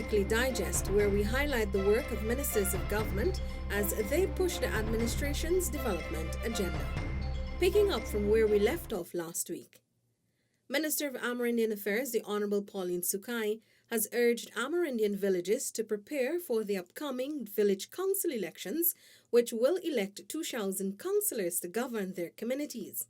Weekly Digest, where we highlight the work of ministers of government as they push the administration's development agenda. Picking up from where we left off last week, Minister of Amerindian Affairs, the Honourable Pauline Sukai, has urged Amerindian villages to prepare for the upcoming village council elections, which will elect 2,000 councillors to govern their communities.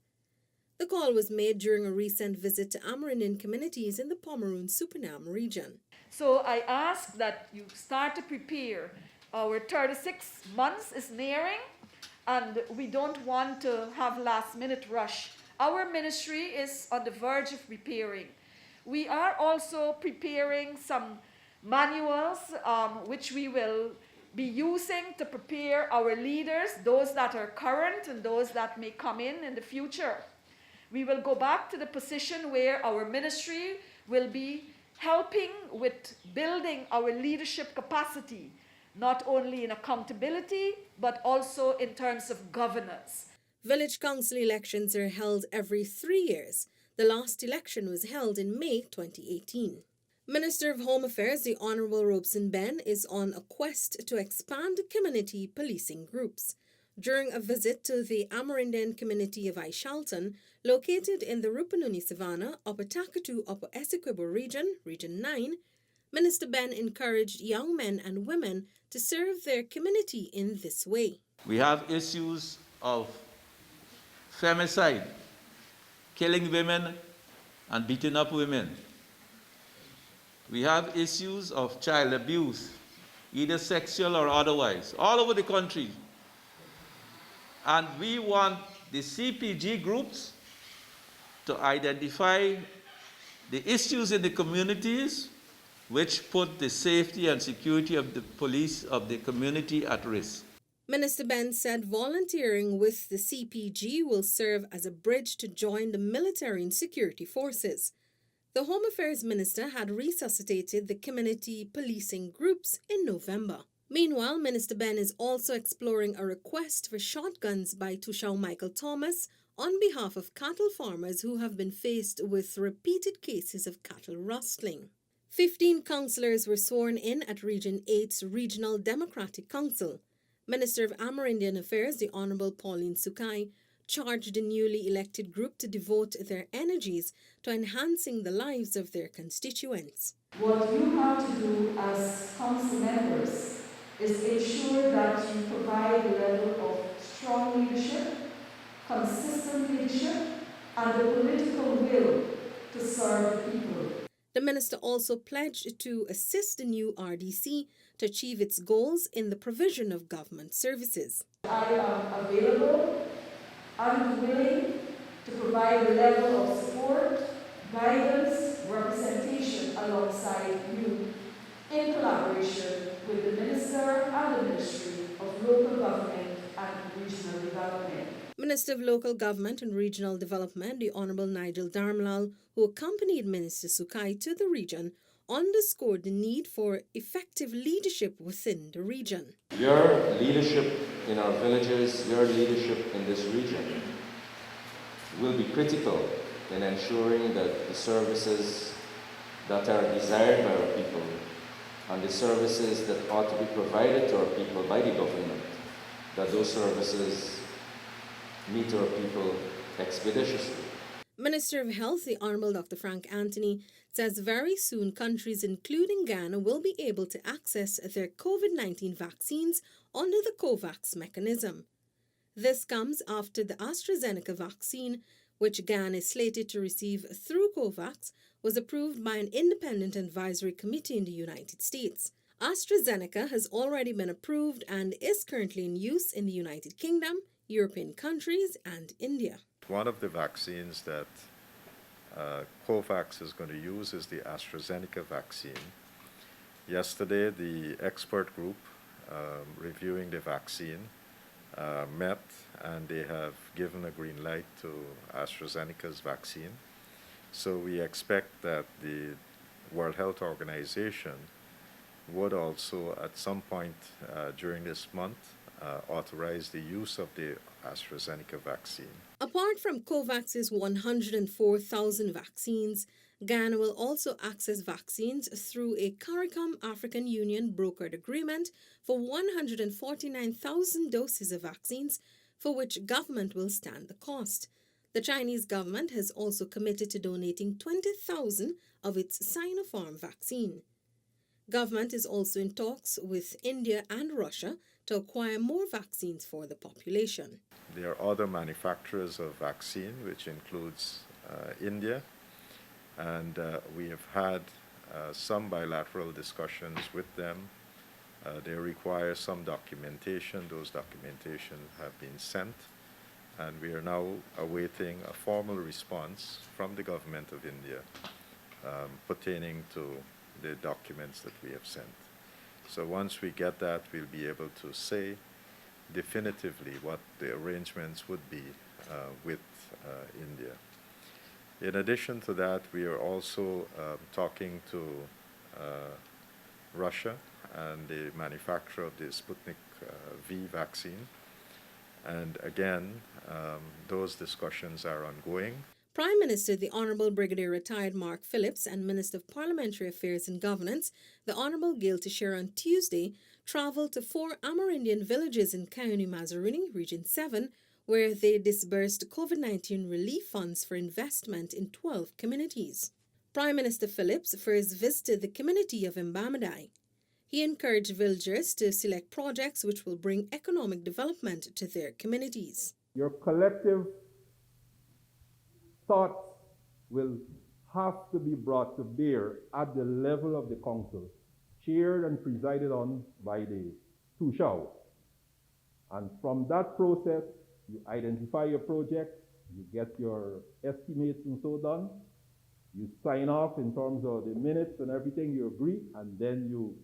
The call was made during a recent visit to Amerindian communities in the Pomeroon-Supernam region. So I ask that you start to prepare. Our 36 months is nearing, and we don't want to have last-minute rush. Our ministry is on the verge of preparing. We are also preparing some manuals which we will be using to prepare our leaders, those that are current and those that may come in the future. We will go back to the position where our ministry will be helping with building our leadership capacity, not only in accountability, but also in terms of governance. Village council elections are held every 3 years. The last election was held in May 2018. Minister of Home Affairs, the Honourable Robeson Ben, is on a quest to expand community policing groups. During a visit to the Amerindian community of Aishalton, located in the Rupununi Savannah, Upper Takatu, Upper Essequibo region, Region 9, Minister Ben encouraged young men and women to serve their community in this way. We have issues of femicide, killing women and beating up women. We have issues of child abuse, either sexual or otherwise, all over the country. And we want the CPG groups to identify the issues in the communities which put the safety and security of the police of the community at risk. Minister Ben said volunteering with the CPG will serve as a bridge to join the military and security forces. The Home Affairs Minister had resuscitated the community policing groups in November. Meanwhile, Minister Ben is also exploring a request for shotguns by Tushau Michael Thomas on behalf of cattle farmers who have been faced with repeated cases of cattle rustling. 15 councillors were sworn in at Region 8's Regional Democratic Council. Minister of Amerindian Affairs, the Honourable Pauline Sukai, charged the newly elected group to devote their energies to enhancing the lives of their constituents. What you have to do as council members is ensure that you provide a level of strong leadership, consistent leadership, and the political will to serve the people. The minister also pledged to assist the new RDC to achieve its goals in the provision of government services. I am available and willing to provide a level of support, guidance, representation alongside you in collaboration with the Minister and the Ministry of Local Government and Regional Development. Minister of Local Government and Regional Development, the Honourable Nigel Darmlal, who accompanied Minister Sukai to the region, underscored the need for effective leadership within the region. Your leadership in our villages, your leadership in this region will be critical in ensuring that the services that are desired by our people and the services that ought to be provided to our people by the government, that those services meet our people expeditiously. Minister of Health, the Honourable Dr. Frank Anthony, says very soon countries including Guyana will be able to access their COVID-19 vaccines under the COVAX mechanism. This comes after the AstraZeneca vaccine, which Guyana is slated to receive through COVAX, was approved by an independent advisory committee in the United States. AstraZeneca has already been approved and is currently in use in the United Kingdom, European countries, and India. One of the vaccines that COVAX is going to use is the AstraZeneca vaccine. Yesterday, the expert group reviewing the vaccine met, and they have given a green light to AstraZeneca's vaccine. So we expect that the World Health Organization would also at some point during this month authorize the use of the AstraZeneca vaccine. Apart from COVAX's 104,000 vaccines, Guyana will also access vaccines through a CARICOM African Union brokered agreement for 149,000 doses of vaccines, for which government will stand the cost. The Chinese government has also committed to donating 20,000 of its Sinopharm vaccine. Government is also in talks with India and Russia to acquire more vaccines for the population. There are other manufacturers of vaccine, which includes India, and we have had some bilateral discussions with them. They require some documentation. Those documentation have been sent, and we are now awaiting a formal response from the government of India pertaining to the documents that we have sent. So once we get that, we'll be able to say definitively what the arrangements would be with India. In addition to that, we are also talking to Russia and the manufacturer of the Sputnik V vaccine. And again, those discussions are ongoing. Prime Minister, the Honourable Brigadier Retired Mark Phillips, and Minister of Parliamentary Affairs and Governance, the Honourable Gail Teixeira, on Tuesday travelled to 4 Amerindian villages in Guyana-Mazarini, Region 7, where they disbursed COVID-19 relief funds for investment in 12 communities. Prime Minister Phillips first visited the community of Mbamadai. He encouraged villagers to select projects which will bring economic development to their communities. Your collective thoughts will have to be brought to bear at the level of the council, chaired and presided on by the Tushao. And from that process, you identify your project, you get your estimates and so done, you sign off in terms of the minutes and everything, you agree, and then you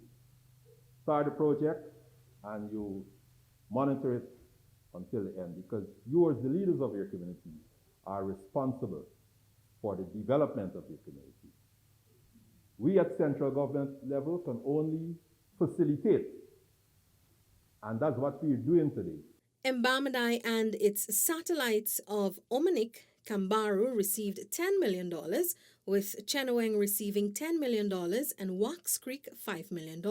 start the project and you monitor it until the end, because you as the leaders of your community are responsible for the development of your community. We at central government level can only facilitate, and that's what we're doing today. Mbamadai and its satellites of Omanik, Kambaru received $10 million, with Chenoweng receiving $10 million and Wax Creek $5 million.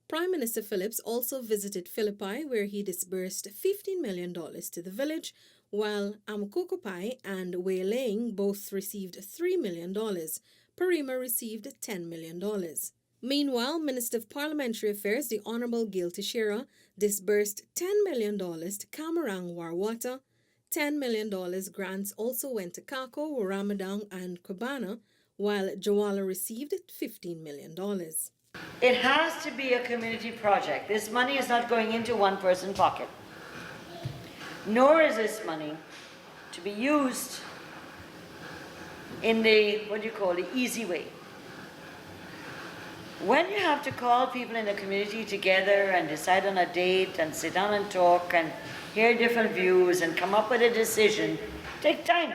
Prime Minister Phillips also visited Philippi, where he disbursed $15 million to the village, while Amukokopai and Wailing both received $3 million. Parima received $10 million. Meanwhile, Minister of Parliamentary Affairs, the Honourable Gail Teixeira, disbursed $10 million to Kamarang Warwata. $10 million grants also went to Kako, Waramadang, and Kobana, while Jawala received $15 million. It has to be a community project. This money is not going into one person's pocket. Nor is this money to be used in the, the easy way. When you have to call people in the community together and decide on a date and sit down and talk and hear different views and come up with a decision, take time.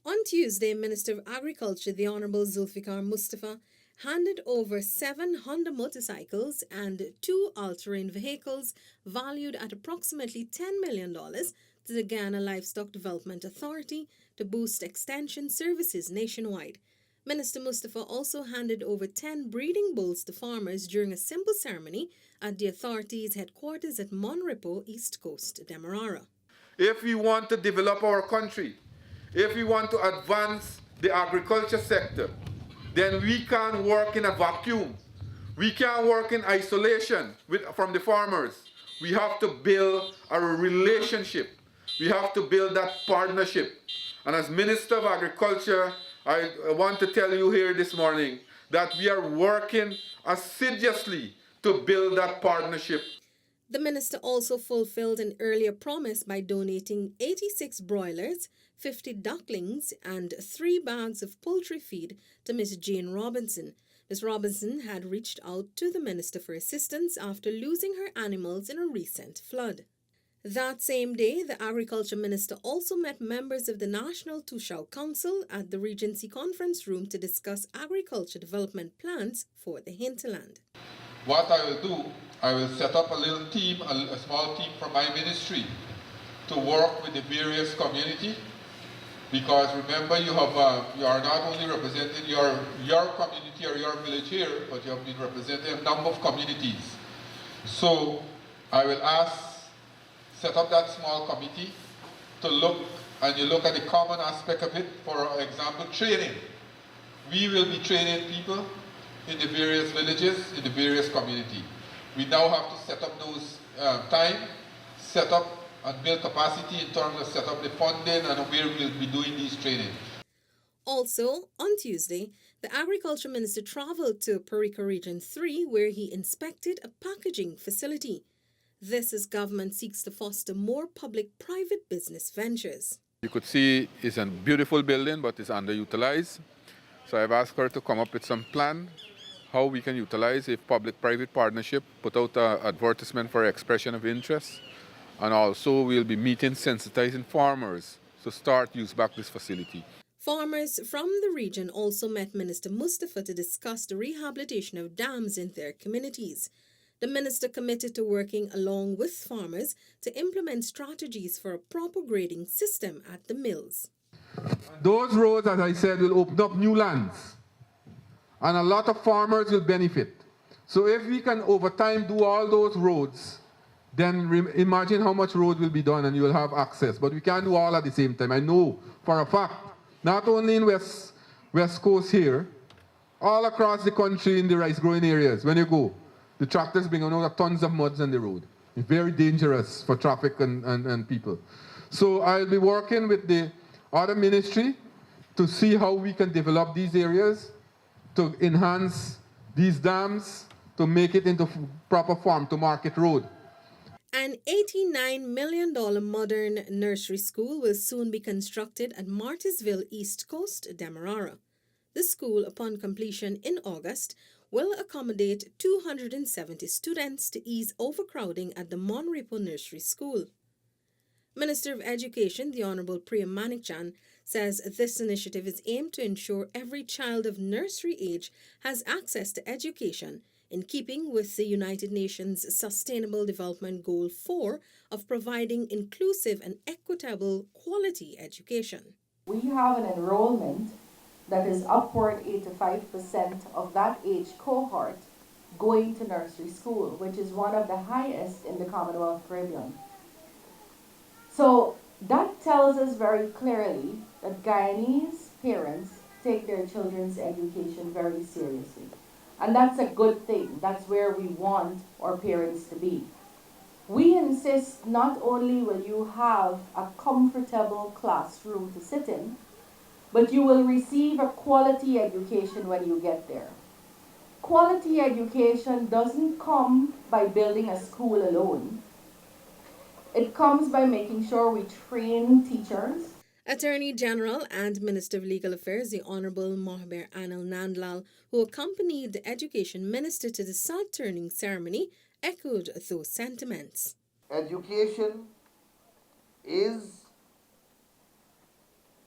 On Tuesday, Minister of Agriculture, the Honourable Zulfikar Mustafa, handed over 7 Honda motorcycles and 2 all-terrain vehicles valued at approximately $10 million to the Guyana Livestock Development Authority to boost extension services nationwide. Minister Mustafa also handed over 10 breeding bulls to farmers during a simple ceremony at the authority's headquarters at Monrepo, East Coast, Demerara. If we want to develop our country, if we want to advance the agriculture sector, then we can't work in a vacuum. We can't work in isolation from the farmers. We have to build a relationship. We have to build that partnership. And as Minister of Agriculture, I want to tell you here this morning that we are working assiduously to build that partnership. The minister also fulfilled an earlier promise by donating 86 broilers, 50 ducklings, and 3 bags of poultry feed to Ms. Jane Robinson. Ms. Robinson had reached out to the minister for assistance after losing her animals in a recent flood. That same day, the Agriculture Minister also met members of the National Tushao Council at the Regency Conference Room to discuss agriculture development plans for the hinterland. What I will do, I will set up a little team, a small team from my ministry to work with the various community, because remember you are not only representing your community or your village here, but you have been representing a number of communities. So I will set up that small committee to look, and you look at the common aspect of it. For example, training. We will be training people in the various villages, in the various community. We now have to set up those set up and build capacity in terms of set up the funding and where we'll be doing these training. Also, on Tuesday, the Agriculture Minister traveled to Parika Region 3 where he inspected a packaging facility. This as government seeks to foster more public-private business ventures. You could see it's a beautiful building, but it's underutilized. So I've asked her to come up with some plan how we can utilize a public-private partnership, put out an advertisement for expression of interest, and also we'll be sensitizing farmers to start use back this facility. Farmers from the region also met Minister Mustafa to discuss the rehabilitation of dams in their communities. The minister committed to working along with farmers to implement strategies for a proper grading system at the mills. Those roads, as I said, will open up new lands, and a lot of farmers will benefit. So if we can over time do all those roads, then imagine how much road will be done and you will have access. But we can't do all at the same time. I know for a fact, not only in West Coast here, all across the country in the rice growing areas, when you go, the tractors bring out tons of muds on the road. It's very dangerous for traffic and people. So I'll be working with the other ministry to see how we can develop these areas, to enhance these dams, to make it into proper farm to market road. An $89 million modern nursery school will soon be constructed at Martisville, East Coast, Demerara. The school, upon completion in August, will accommodate 270 students to ease overcrowding at the Monrepo Nursery School. Minister of Education, the Honorable Priya Manikchan, says this initiative is aimed to ensure every child of nursery age has access to education, in keeping with the United Nations Sustainable Development Goal 4 of providing inclusive and equitable quality education. We have an enrollment that is upward 85% of that age cohort going to nursery school, which is one of the highest in the Commonwealth Caribbean. So that tells us very clearly that Guyanese parents take their children's education very seriously. And that's a good thing. That's where we want our parents to be. We insist not only will you have a comfortable classroom to sit in, but you will receive a quality education when you get there. Quality education doesn't come by building a school alone. It comes by making sure we train teachers. Attorney General and Minister of Legal Affairs, the Honorable Mohber Anil Nandlal, who accompanied the Education Minister to the salt-turning ceremony, echoed those sentiments. Education is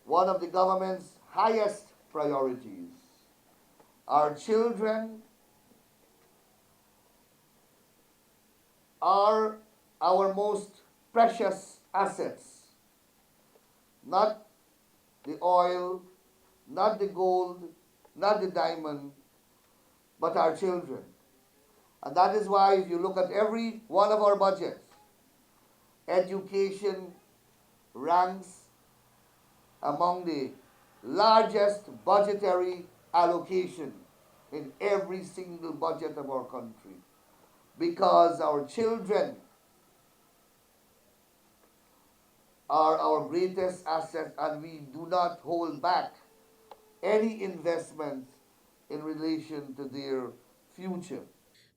one of the government's highest priorities. Our children are our most precious assets. Not the oil, not the gold, not the diamond, but our children. And that is why if you look at every one of our budgets, education ranks among the largest budgetary allocation in every single budget of our country, because our children are our greatest asset, and we do not hold back any investments in relation to their future.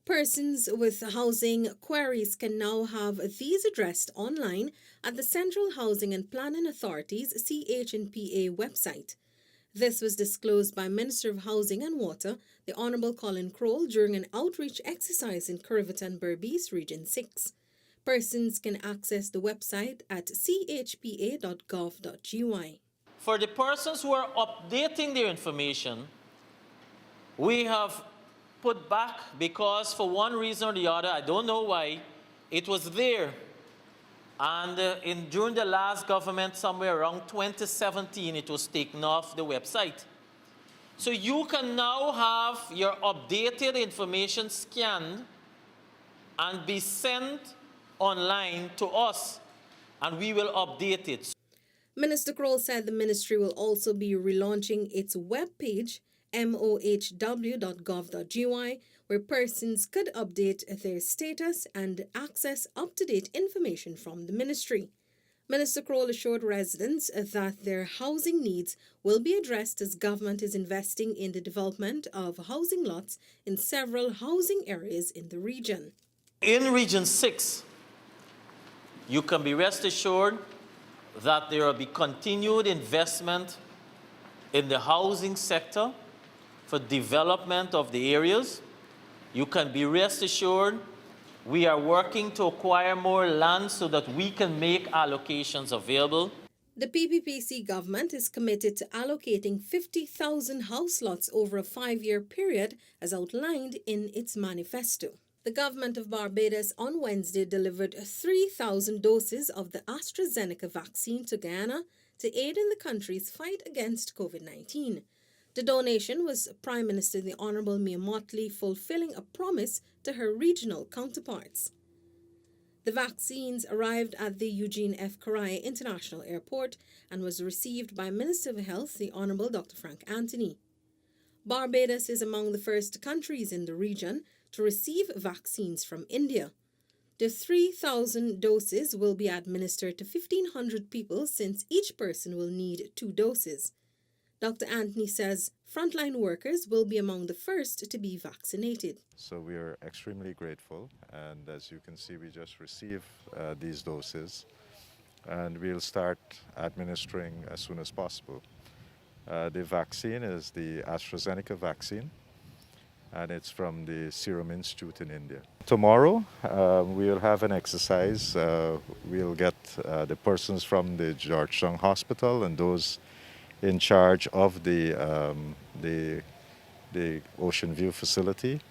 Persons with housing queries can now have these addressed online at the Central Housing and Planning Authority's CH&PA website. This was disclosed by Minister of Housing and Water, the Honourable Colin Crowell, during an outreach exercise in Currivaton, Berbice, Region 6. Persons can access the website at chpa.gov.gy. For the persons who are updating their information, we have put back because for one reason or the other, I don't know why, it was there. And during the last government, somewhere around 2017, it was taken off the website. So you can now have your updated information scanned and be sent online to us, and we will update it. Minister Kroll said the ministry will also be relaunching its webpage, mohw.gov.gy, where persons could update their status and access up-to-date information from the ministry. Minister Kroll assured residents that their housing needs will be addressed as government is investing in the development of housing lots in several housing areas in the region. In Region 6, you can be rest assured that there will be continued investment in the housing sector for development of the areas. You can be rest assured we are working to acquire more land so that we can make allocations available. The PPPC government is committed to allocating 50,000 house lots over a 5-year period as outlined in its manifesto. The government of Barbados on Wednesday delivered 3,000 doses of the AstraZeneca vaccine to Guyana to aid in the country's fight against COVID-19. The donation was Prime Minister the Honourable Mia Mottley fulfilling a promise to her regional counterparts. The vaccines arrived at the Eugene F. Correa International Airport and was received by Minister of Health the Honourable Dr. Frank Anthony. Barbados is among the first countries in the region to receive vaccines from India. The 3,000 doses will be administered to 1,500 people since each person will need 2 doses. Dr. Anthony says frontline workers will be among the first to be vaccinated. So we are extremely grateful, and as you can see, we just received these doses, and we'll start administering as soon as possible. The vaccine is the AstraZeneca vaccine, and it's from the Serum Institute in India. Tomorrow, we'll have an exercise. We'll get the persons from the Georgetown Hospital and those in charge of the Ocean View facility.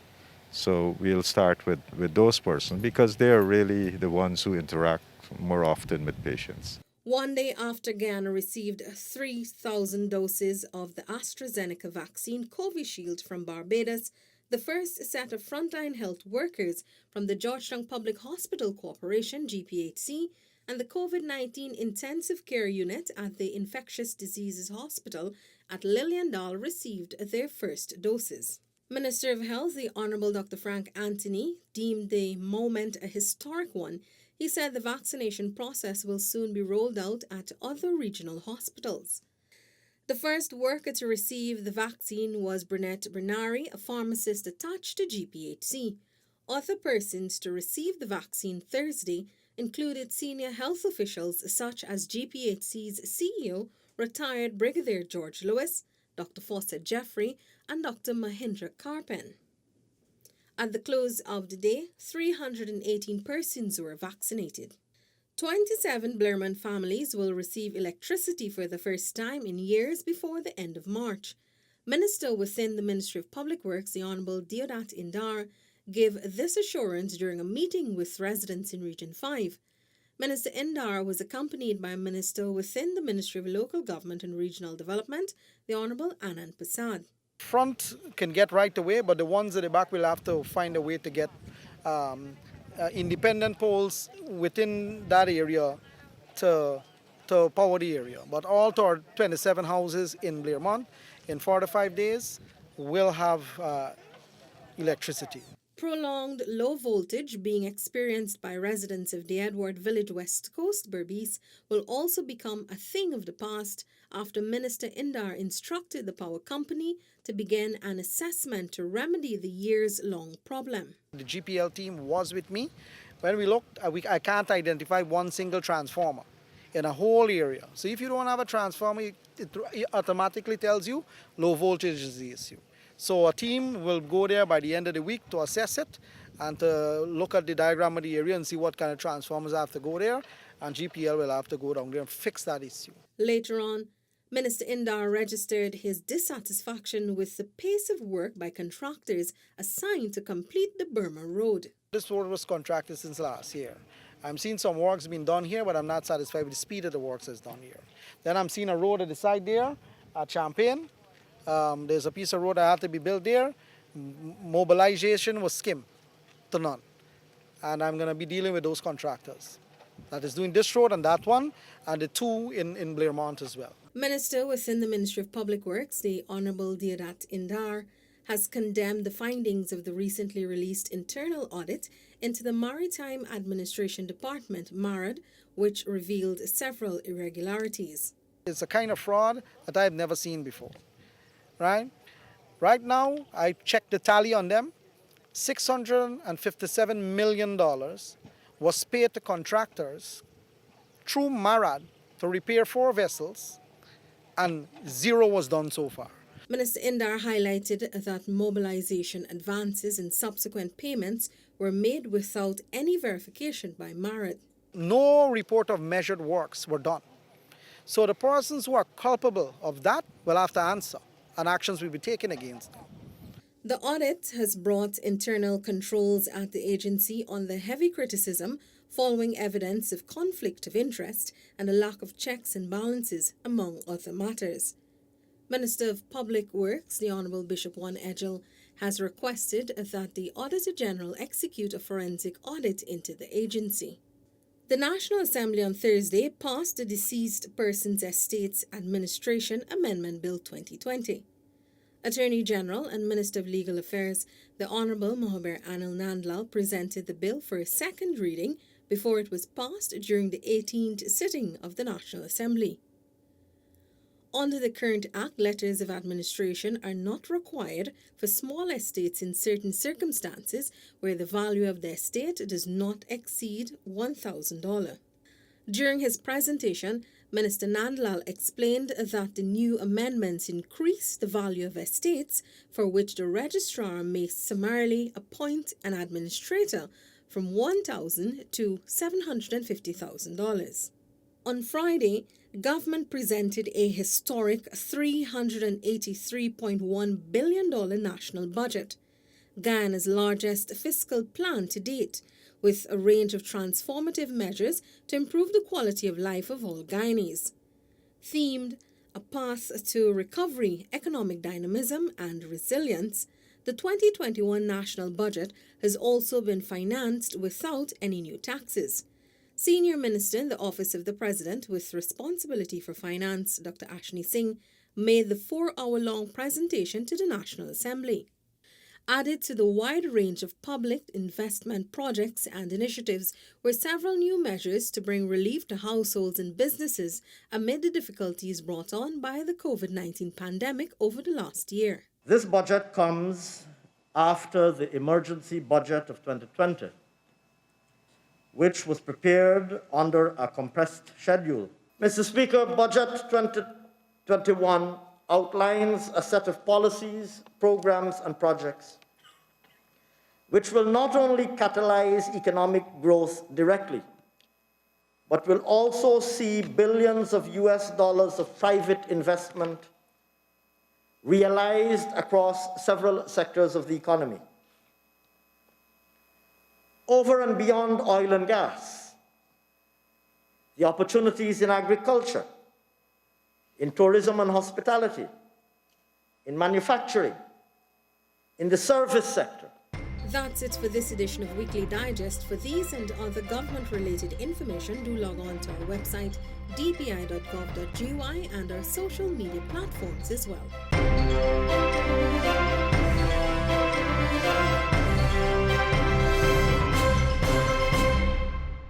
So we'll start with those persons because they're really the ones who interact more often with patients. One day after Guyana received 3,000 doses of the AstraZeneca vaccine Covishield from Barbados, the first set of frontline health workers from the Georgetown Public Hospital Corporation, GPHC, and the COVID-19 Intensive Care Unit at the Infectious Diseases Hospital at Liliendal received their first doses. Minister of Health, the Honourable Dr. Frank Anthony, deemed the moment a historic one. He said the vaccination process will soon be rolled out at other regional hospitals. The first worker to receive the vaccine was Brunette Bernari, a pharmacist attached to GPHC. Other persons to receive the vaccine Thursday included senior health officials such as GPHC's CEO, retired Brigadier George Lewis, Dr. Fawcett Jeffrey, and Dr. Mahindra Karpen. At the close of the day, 318 persons were vaccinated. 27 Blairman families will receive electricity for the first time in years before the end of March. Minister within the Ministry of Public Works, the Honourable Deodat Indar, gave this assurance during a meeting with residents in Region 5. Minister Indar was accompanied by a minister within the Ministry of Local Government and Regional Development, the Honourable Anand Prasad. Front can get right away, but the ones at the back will have to find a way to get independent poles within that area to power the area. But all to our 27 houses in Blairmont, in 4 to 5 days, will have electricity. Prolonged low voltage being experienced by residents of the Edward Village West Coast, Berbice, will also become a thing of the past after Minister Indar instructed the power company to begin an assessment to remedy the years-long problem. The GPL team was with me. When we looked, I can't identify one single transformer in a whole area. So if you don't have a transformer, it automatically tells you low voltage is the issue. So a team will go there by the end of the week to assess it and to look at the diagram of the area and see what kind of transformers have to go there, and GPL will have to go down there and fix that issue. Later on, Minister Indar registered his dissatisfaction with the pace of work by contractors assigned to complete the Burma Road. This road was contracted since last year. I'm seeing some works being done here, but I'm not satisfied with the speed of the works that's done here. Then I'm seeing a road at the side there at Champagne. There's a piece of road that had to be built there. Mobilization was skim to none. And I'm going to be dealing with those contractors that is doing this road and that one, and the two in Blairmont as well. Minister within the Ministry of Public Works, the Honourable Deodat Indar, has condemned the findings of the recently released internal audit into the Maritime Administration Department, MARAD, which revealed several irregularities. It's a kind of fraud that I've never seen before, right? Right now, I checked the tally on them. $657 million was paid to contractors through MARAD to repair 4 vessels, and 0 was done so far. Minister Indar highlighted that mobilization advances and subsequent payments were made without any verification by MARAD. No report of measured works were done. So the persons who are culpable of that will have to answer, and actions will be taken against them. The audit has brought internal controls at the agency on the heavy criticism following evidence of conflict of interest and a lack of checks and balances, among other matters. Minister of Public Works, the Honourable Bishop One Edgell, has requested that the Auditor General execute a forensic audit into the agency. The National Assembly on Thursday passed the Deceased Persons Estates Administration Amendment Bill 2020. Attorney General and Minister of Legal Affairs, the Honourable Mohaber Anil Nandlal, presented the bill for a second reading before it was passed during the 18th sitting of the National Assembly. Under the current Act, letters of administration are not required for small estates in certain circumstances where the value of the estate does not exceed $1,000. During his presentation, Minister Nandlal explained that the new amendments increase the value of estates for which the registrar may summarily appoint an administrator from $1,000 to $750,000. On Friday, government presented a historic $383.1 billion national budget, Guyana's largest fiscal plan to date, with a range of transformative measures to improve the quality of life of all Guyanese. Themed A Path to Recovery, Economic Dynamism and Resilience, the 2021 national budget has also been financed without any new taxes. Senior Minister in the Office of the President with responsibility for finance, Dr. Ashni Singh, made the 4-hour-long presentation to the National Assembly. Added to the wide range of public investment projects and initiatives were several new measures to bring relief to households and businesses amid the difficulties brought on by the COVID-19 pandemic over the last year. This budget comes after the emergency budget of 2020, which was prepared under a compressed schedule. Mr. Speaker, Budget 2021 outlines a set of policies, programs, and projects which will not only catalyze economic growth directly, but will also see billions of US dollars of private investment realized across several sectors of the economy. Over and beyond oil and gas, the opportunities in agriculture, in tourism and hospitality, in manufacturing, in the service sector. That's it for this edition of Weekly Digest. For these and other government-related information, do log on to our website, dpi.gov.gy, and our social media platforms as well.